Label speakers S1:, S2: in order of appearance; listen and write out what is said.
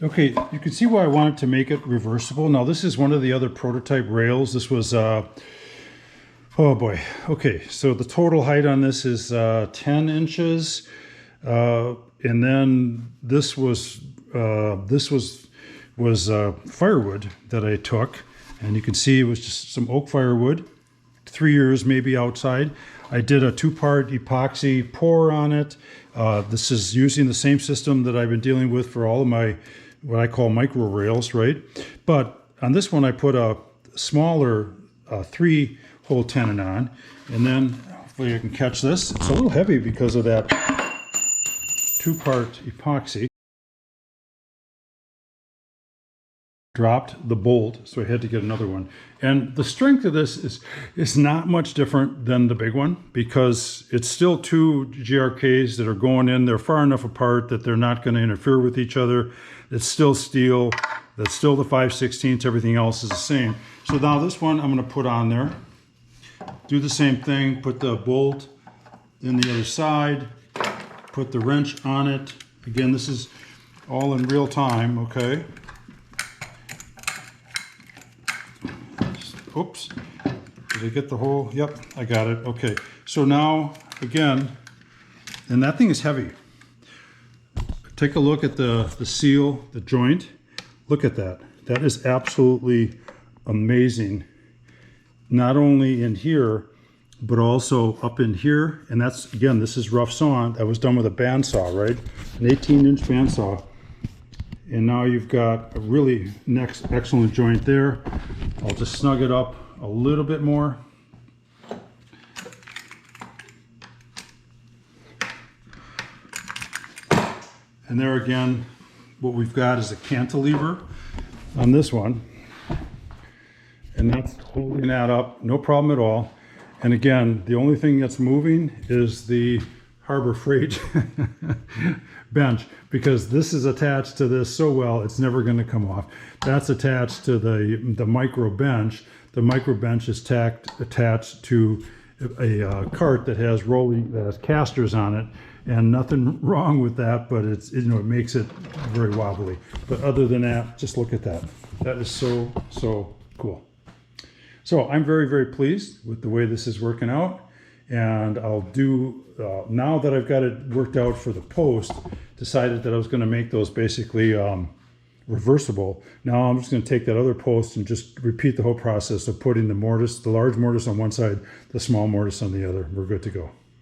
S1: Okay, you can see why I wanted to make it reversible. Now this is one of the other prototype rails. This was, oh boy. Okay, so the total height on this is 10 inches. And then this was firewood that I took. And you can see it was just some oak firewood, 3 years maybe outside. I did a 2-part epoxy pour on it. This is using the same system that I've been dealing with for all of my, what I call MikroRails, right? But on this one, I put a smaller 3-hole tenon on, and then hopefully I can catch this. It's a little heavy because of that 2-part epoxy. Dropped the bolt, so I had to get another one. And the strength of this is not much different than the big one, because it's still 2 GRKs that are going in. They're far enough apart that they're not going to interfere with each other. It's still steel. That's still the 5/16. Everything else is the same. So now this one I'm going to put on there. Do the same thing. Put the bolt in the other side. Put the wrench on it. Again, this is all in real time, okay? Oops, did I get the hole? Yep, I got it. Okay, so now, again, and that thing is heavy. Take a look at the seal, the joint. Look at that. That is absolutely amazing. Not only in here, but also up in here. And that's, again, this is rough sawn. That was done with a bandsaw, right? An 18-inch bandsaw. And now you've got a really excellent joint there. I'll just snug it up a little bit more. And there again, what we've got is a cantilever on this one. And that's holding that up, no problem at all. And again, the only thing that's moving is the Harbor Freight bench, because this is attached to this so well, it's never going to come off. That's attached to the micro bench. The micro bench is attached to a cart that has casters on it, and nothing wrong with that, but it's, you know, it makes it very wobbly. But other than that, just look at that. That is so cool. So I'm very pleased with the way this is working out. And I'll do, now that I've got it worked out for the post, decided that I was going to make those basically reversible. Now I'm just going to take that other post and just repeat the whole process of putting the mortise, the large mortise on one side, the small mortise on the other. We're good to go.